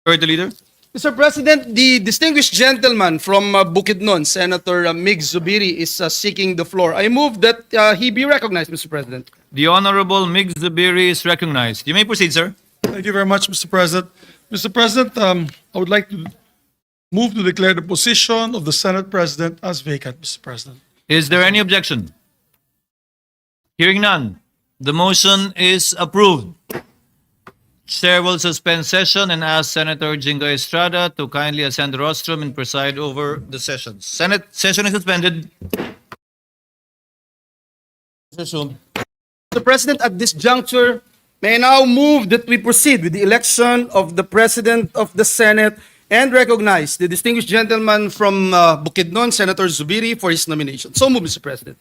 Majority Leader. Mr. President, the distinguished gentleman from Bukidnon, Senator Mig Zubiri, is seeking the floor. I move that he be recognized, Mr. President. The Honorable Mig Zubiri is recognized. You may proceed, sir. Thank you very much, Mr. President. Mr. President, I would like to move to declare the position of the Senate President as vacant, Mr. President. Is there any objection? Hearing none, the motion is approved. Chair will suspend session and ask Senator Jingo Estrada to kindly ascend the rostrum and preside over the session. Senate session is suspended. Resume. Mr. President, at this juncture, may I now move that we proceed with the election of the President of the Senate and recognize the distinguished gentleman from Bukidnon, Senator Zubiri, for his nomination. So move, Mr. President.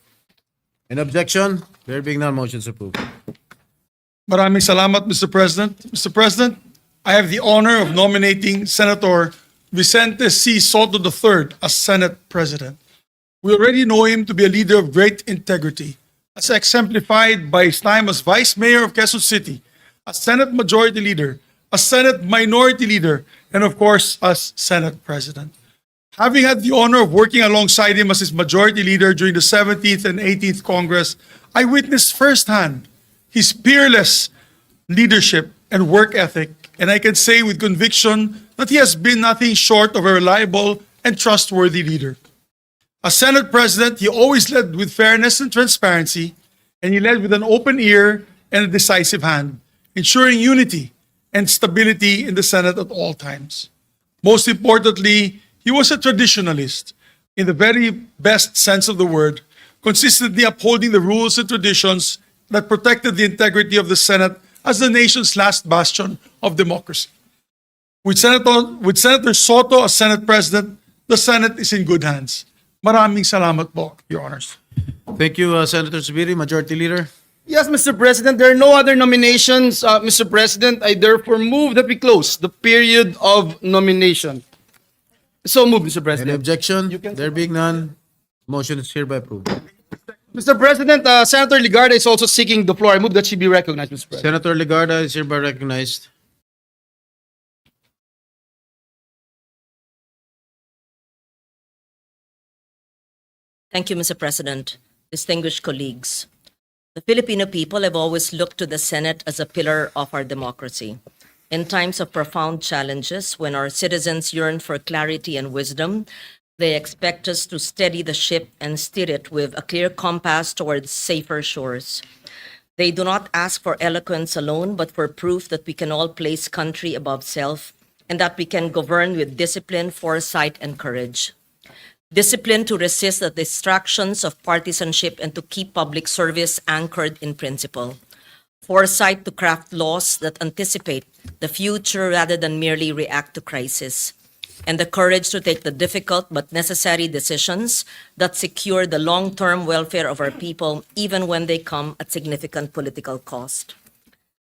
Any objection? There being none, motion is approved. Maraming salamat, Mr. President. Mr. President, I have the honor of nominating Senator Vicente C. Sotto III as Senate President. We already know him to be a leader of great integrity, as exemplified by his time as Vice Mayor of Quezon City, as Senate Majority Leader, as Senate Minority Leader, and of course, as Senate President. Having had the honor of working alongside him as his Majority Leader during the 17th and 18th Congress, I witnessed firsthand his peerless leadership and work ethic, and I can say with conviction that he has been nothing short of a reliable and trustworthy leader. As Senate President, he always led with fairness and transparency, and he led with an open ear and a decisive hand, ensuring unity and stability in the Senate at all times. Most importantly, he was a traditionalist in the very best sense of the word, consistently upholding the rules and traditions that protected the integrity of the Senate as the nation's last bastion of democracy. With Senator Sotto as Senate President, the Senate is in good hands. Maraming salamat po, Your Honors. Thank you, Senator Zubiri, Majority Leader. Yes, Mr. President, there are no other nominations. Mr. President, I therefore move that we close the period of nomination. So move, Mr. Any President. objection? can- There being none, motion is hereby approved. Mr. President, Senator Ligarda is also seeking the floor. I move that she be recognized, Mr. President. Senator Legarda is hereby recognized. Thank you, Mr. President. Distinguished colleagues, the Filipino people have always looked to the Senate as a pillar of our democracy. In times of profound challenges, when our citizens yearn for clarity and wisdom, they expect us to steady the ship and steer it with a clear compass towards safer shores. They do not ask for eloquence alone, but for proof that we can all place country above self and that we can govern with discipline, foresight, and courage. Discipline to resist the distractions of partisanship and to keep public service anchored in principle. Foresight to craft laws that anticipate the future rather than merely react to crisis. And the courage to take the difficult but necessary decisions that secure the long-term welfare of our people, even when they come at significant political cost.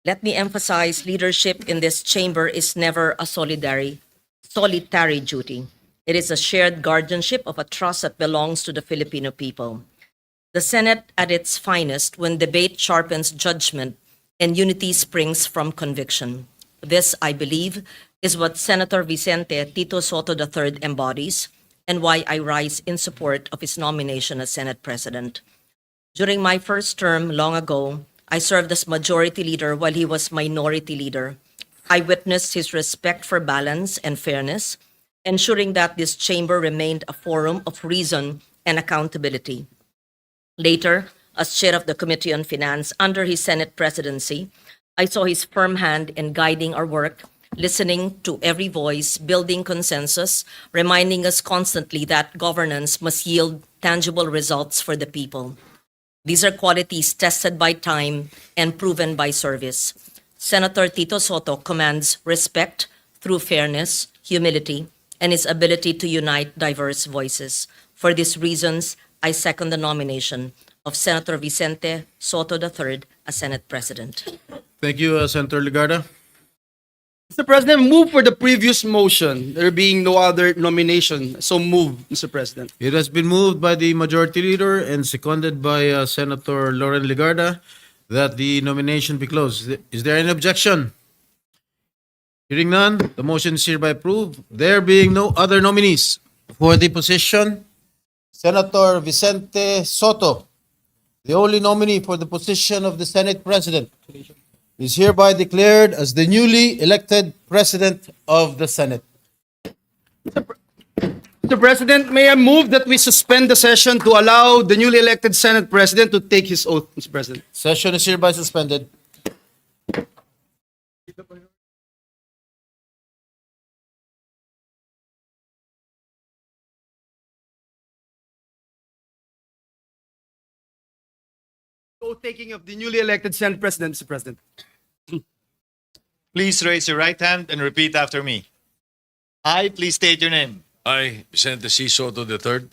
Let me emphasize, leadership in this chamber is never a solitary duty. It is a shared guardianship of a trust that belongs to the Filipino people. The Senate at its finest when debate sharpens judgment and unity springs from conviction. This, I believe, is what Senator Vicente Tito Sotto III embodies and why I rise in support of his nomination as Senate President. During my first term long ago, I served as Majority Leader while he was Minority Leader. I witnessed his respect for balance and fairness, ensuring that this chamber remained a forum of reason and accountability. Later, as chair of the Committee on Finance under his Senate presidency, I saw his firm hand in guiding our work, listening to every voice, building consensus, reminding us constantly that governance must yield tangible results for the people. These are qualities tested by time and proven by service. Senator Tito Sotto commands respect through fairness, humility, and his ability to unite diverse voices. For these reasons, I second the nomination of Senator Vicente Sotto III as Senate President. Thank you, Senator Legarda. Mr. President, move for the previous motion, there being no other nomination. So move, Mr. President. It has been moved by the Majority Leader and seconded by Senator Lauren Legarda that the nomination be closed. Is there any objection? Hearing none, the motion is hereby approved. There being no other nominees for the position, Senator Vicente Sotto, the only nominee for the position of the Senate President, is hereby declared as the newly elected President of the Senate. Mr. President, may I move that we suspend the session to allow the newly elected Senate President to take his oath, Mr. President? Session is hereby suspended. Oath taking of the newly elected Senate President, Mr. President. Please raise your right hand and repeat after me. I, please state your name. I, Vicente C. Soto III,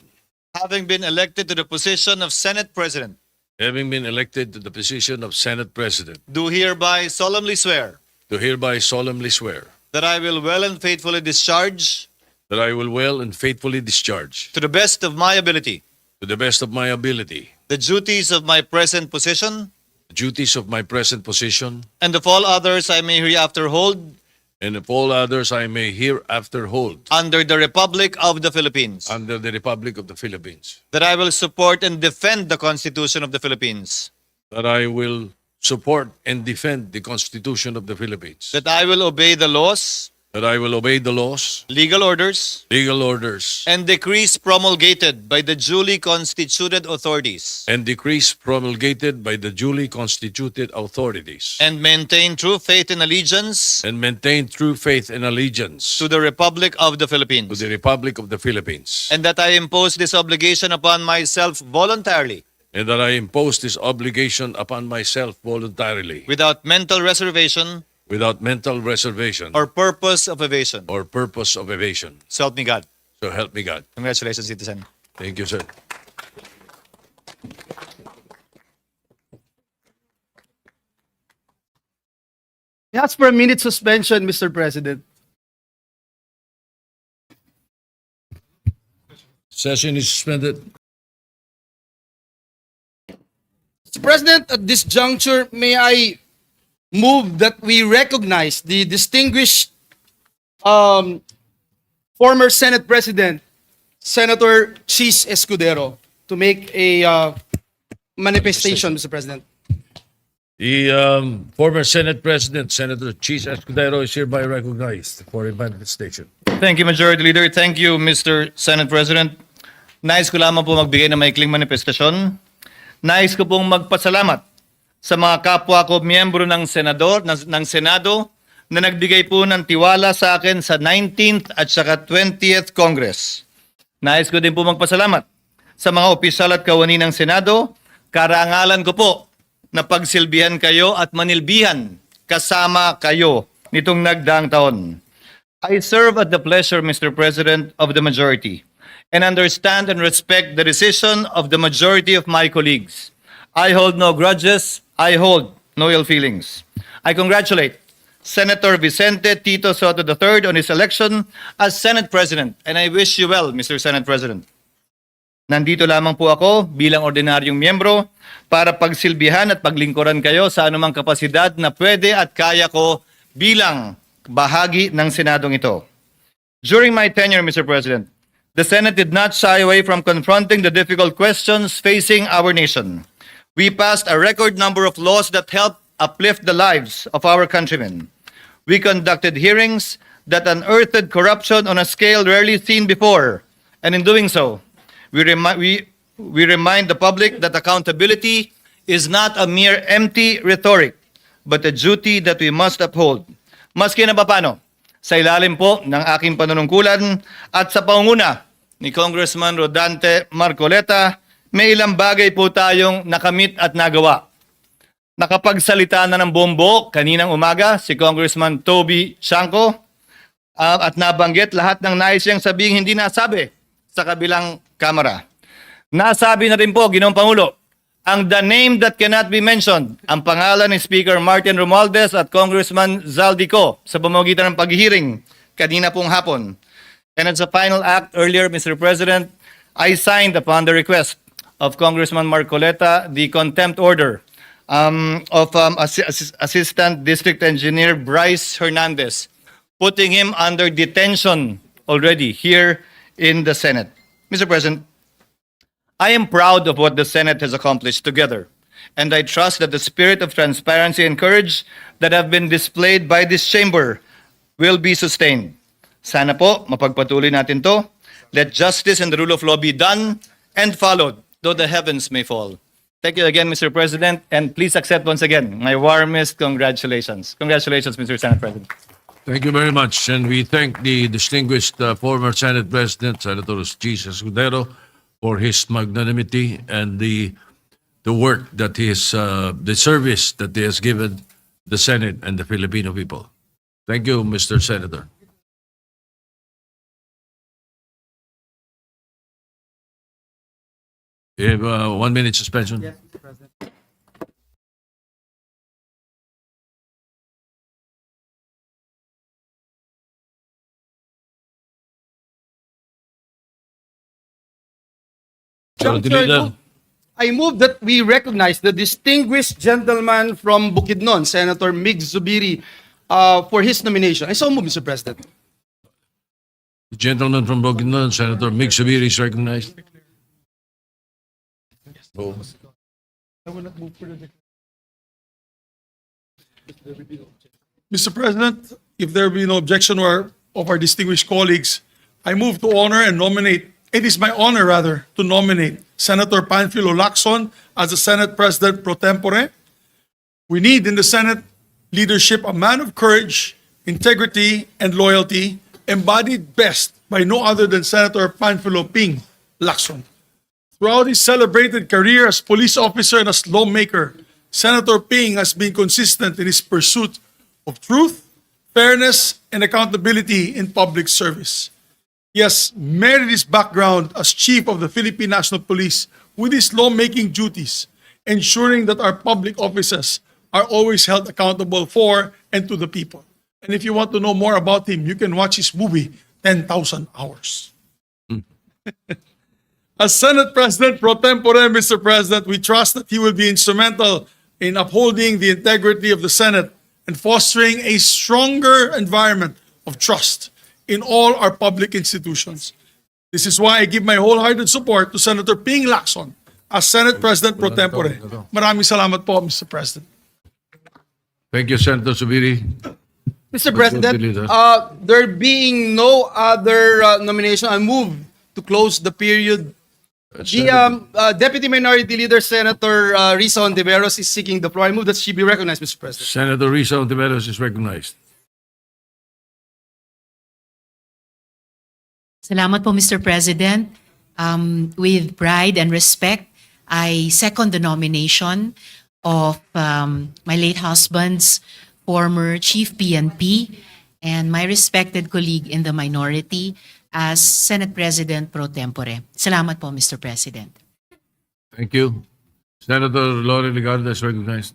Having been elected to the position of Senate President, having been elected to the position of Senate President, do hereby solemnly swear do hereby solemnly swear that I will well and faithfully discharge, that I will well and faithfully discharge, to the best of my ability, to the best of my ability, the duties of my present position the duties of my present position, and of all others I may hereafter hold and of all others I may hereafter hold under the Republic of the Philippines. under the Republic of the Philippines, That I will support and defend the Constitution of the Philippines. that I will support and defend the Constitution of the Philippines, That I will obey the laws, that I will obey the laws, legal orders, legal orders, and decrees promulgated by the duly constituted authorities, and decrees promulgated by the duly constituted authorities, and maintain true faith and allegiance and maintain true faith and allegiance to the Republic of the to Philippines. the Republic of the Philippines, And that I impose this obligation upon myself voluntarily, and that I impose this obligation upon myself voluntarily, without mental reservation without mental reservation or purpose of evasion. or purpose of evasion. So help me God. So help me God. Congratulations, citizen. Thank you, sir. I ask for a minute suspension, Mr. President. Session is suspended. Mr. President, at this juncture, may I move that we recognize the distinguished former Senate President, Senator Chiz Escudero, to make a manifestation, Mr. President. The former Senate President, Senator Chiz Escudero, is hereby recognized for a manifestation. Thank you, Majority Leader. Thank you, Mr. Senate President. Nais ko lamang po magbigay ng maikling manifestasyon. Nais ko pong magpasalamat sa mga kapwa ko miyembro ng Senado na nagbigay po ng tiwala sa akin sa 19th at saka 20th Congress. Nais ko din po magpasalamat sa mga opisyal at kawani ng Senado. Karangalan ko po na pagsilbihan kayo at manilbihan kasama kayo nitong nagdaang taon. I serve at the pleasure, Mr. President, of the majority and understand and respect the decision of the majority of my colleagues. I hold no grudges. I hold no ill feelings. I congratulate Senator Vicente Tito Sotto III on his election as Senate President, and I wish you well, Mr. Senate President. Nandito lamang po ako bilang ordinaryong miyembro para pagsilbihan at paglingkuran kayo sa anumang kapasidad na pwede at kaya ko bilang bahagi ng Senadong ito. During my tenure, Mr. President, the Senate did not shy away from confronting the difficult questions facing our nation. We passed a record number of laws that helped uplift the lives of our countrymen. We conducted hearings that unearthed corruption on a scale rarely seen before, and in doing so, we remind the public that accountability is not a mere empty rhetoric, but a duty that we must uphold. Maski na paano, sa ilalim po ng aking panunungkulan at sa pangunguna ni Congressman Rodante Marcoleta, may ilang bagay po tayong nakamit at nagawa. Nakapagsalita na ng bombo kaninang umaga si Congressman Toby Chanco at nabanggit lahat ng nais siyang sabihin hindi nasabi sa kabilang kamera. Nasabi na rin po, Ginoong Pangulo, ang the name that cannot be mentioned, ang pangalan ni Speaker Martin Romualdez at Congressman Zaldico sa pamamagitan ng paghihiring kanina pong hapon. And as a final act earlier, Mr. President, I signed upon the request of Congressman Marcoleta the contempt order of Assistant District Engineer Bryce Hernandez, putting him under detention already here in the Senate. Mr. President, I am proud of what the Senate has accomplished together, and I trust that the spirit of transparency and courage that have been displayed by this chamber will be sustained. Sana po, mapagpatuloy natin to. Let justice and the rule of law be done and followed, though the heavens may fall. Thank you again, Mr. President, and please accept once again my warmest congratulations. Congratulations, Mr. Senate President. Thank you very much. And we thank the distinguished former Senate President, Senator Chiz Escudero, for his magnanimity and the work that he is, the service that he has given the Senate and the Filipino people. Thank you, Mr. Senator. You have 1 minute suspension. Yes, Mr. President. Majority Juncture, Leader. I move that we recognize the distinguished gentleman from Bukidnon, Senator Mig Zubiri, for his nomination. I so move, Mr. President. The gentleman from Bukidnon, Senator Mig Subiri, is recognized. Mr. President, if there be no objection of our distinguished colleagues, I move to honor and nominate, it is my honor rather, to nominate Senator Panfilo Lacson as the Senate President pro tempore. We need in the Senate leadership a man of courage, integrity, and loyalty, embodied best by no other than Senator Panfilo Ping Lacson. Throughout his celebrated career as police officer and as lawmaker, Senator Ping has been consistent in his pursuit of truth, fairness, and accountability in public service. He has married his background as Chief of the Philippine National Police with his lawmaking duties, ensuring that our public offices are always held accountable for and to the people. And if you want to know more about him, you can watch his movie, 10,000 Hours. As Senate President pro tempore, Mr. President, we trust that he will be instrumental in upholding the integrity of the Senate and fostering a stronger environment of trust in all our public institutions. This is why I give my wholehearted support to Senator Ping Lacson as Senate President pro tempore. Maraming salamat po, Mr. President. Thank you, Senator Subiri. Mr. Majority President, Leader. there being no other nomination, I move to close the period. The Deputy Minority Leader, Senator Risa Hontiveros, is seeking the floor. I move that she be recognized, Mr. President. Senator Risa Hontiveros is recognized. Salamat po, Mr. President. With pride and respect, I second the nomination of my late husband's former Chief PNP and my respected colleague in the minority as Senate President pro tempore. Salamat po, Mr. President. Thank you. Senator Lori Ligarda is recognized.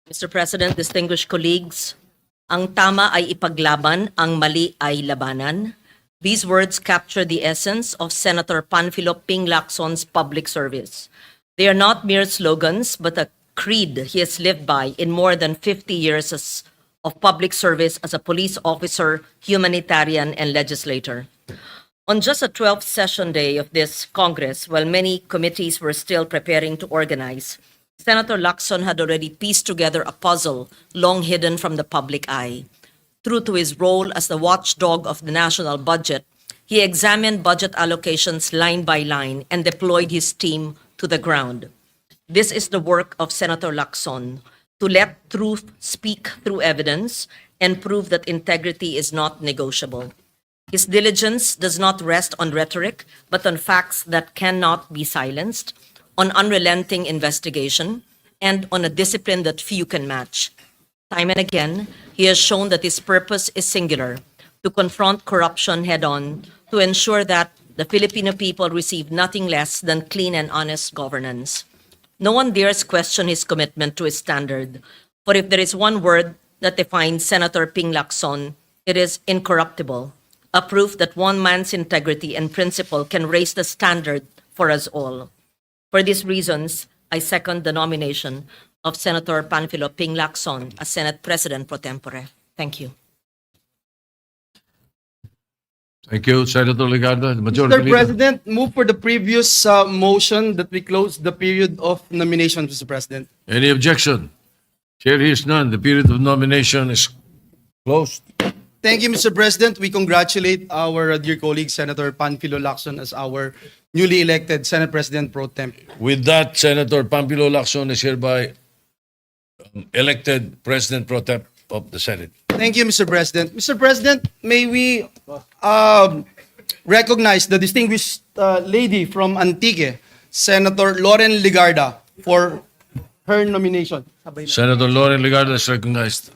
Mr. President, distinguished colleagues, ang tama ay ipaglaban, ang mali ay labanan. These words capture the essence of Senator Panfilo Ping Lacson's public service. They are not mere slogans, but a creed he has lived by in more than 50 years of public service as a police officer, humanitarian, and legislator. On just the 12th session day of this Congress, while many committees were still preparing to organize, Senator Lacson had already pieced together a puzzle long hidden from the public eye. True to his role as the watchdog of the national budget, he examined budget allocations line by line and deployed his team to the ground. This is the work of Senator Lacson, to let truth speak through evidence and prove that integrity is not negotiable. His diligence does not rest on rhetoric, but on facts that cannot be silenced, on unrelenting investigation, and on a discipline that few can match. Time and again, he has shown that his purpose is singular, to confront corruption head-on, to ensure that the Filipino people receive nothing less than clean and honest governance. No one dares question his commitment to his standard, for if there is one word that defines Senator Ping Lacson, it is incorruptible, a proof that one man's integrity and principle can raise the standard for us all. For these reasons, I second the nomination of Senator Panfilo Ping Lacson as Senate President pro tempore. Thank you. Thank you, Senator Legarda. The Majority Mr. Leader. President, move for the previous motion that we close the period of nomination, Mr. President. Any objection? Chair hears none. The period of nomination is closed. Thank you, Mr. President. We congratulate our dear colleague, Senator Panfilo Lacson, as our newly elected Senate President pro temp. With that, Senator Pampilo Lacson is hereby elected President pro temp of the Senate. Thank you, Mr. President. Mr. President, may we recognize the distinguished lady from Antique, Senator Lauren Legarda, for her nomination. Senator Lauren Legarda is recognized.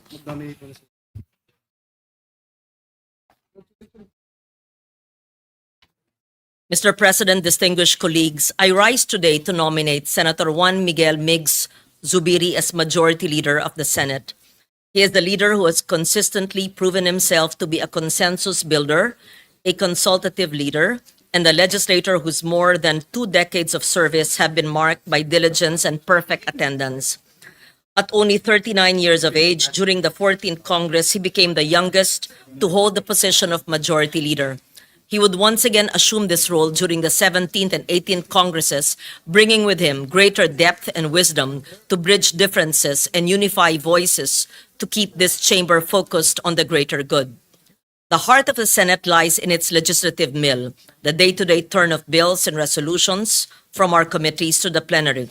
Mr. President, distinguished colleagues, I rise today to nominate Senator Juan Miguel Migs Zubiri as Majority Leader of the Senate. He is the leader who has consistently proven himself to be a consensus builder, a consultative leader, and a legislator whose more than 2 decades of service have been marked by diligence and perfect attendance. At only 39 years of age, during the 14th Congress, he became the youngest to hold the position of Majority Leader. He would once again assume this role during the 17th and 18th Congresses, bringing with him greater depth and wisdom to bridge differences and unify voices to keep this chamber focused on the greater good. The heart of the Senate lies in its legislative mill, the day-to-day turn of bills and resolutions from our committees to the plenary.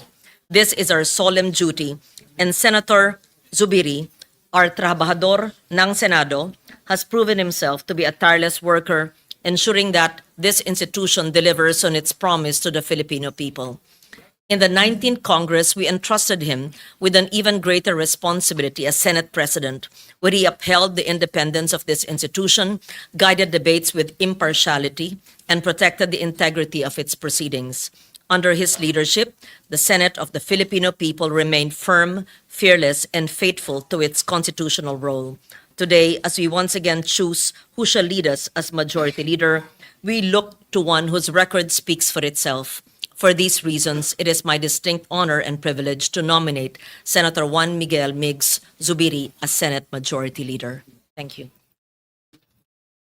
This is our solemn duty, and Senator Zubiri, our trabajador ng Senado, has proven himself to be a tireless worker, ensuring that this institution delivers on its promise to the Filipino people. In the 19th Congress, we entrusted him with an even greater responsibility as Senate President, where he upheld the independence of this institution, guided debates with impartiality, and protected the integrity of its proceedings. Under his leadership, the Senate of the Filipino people remained firm, fearless, and faithful to its constitutional role. Today, as we once again choose who shall lead us as Majority Leader, we look to one whose record speaks for itself. For these reasons, it is my distinct honor and privilege to nominate Senator Juan Miguel Migs Zubiri as Senate Majority Leader. Thank you.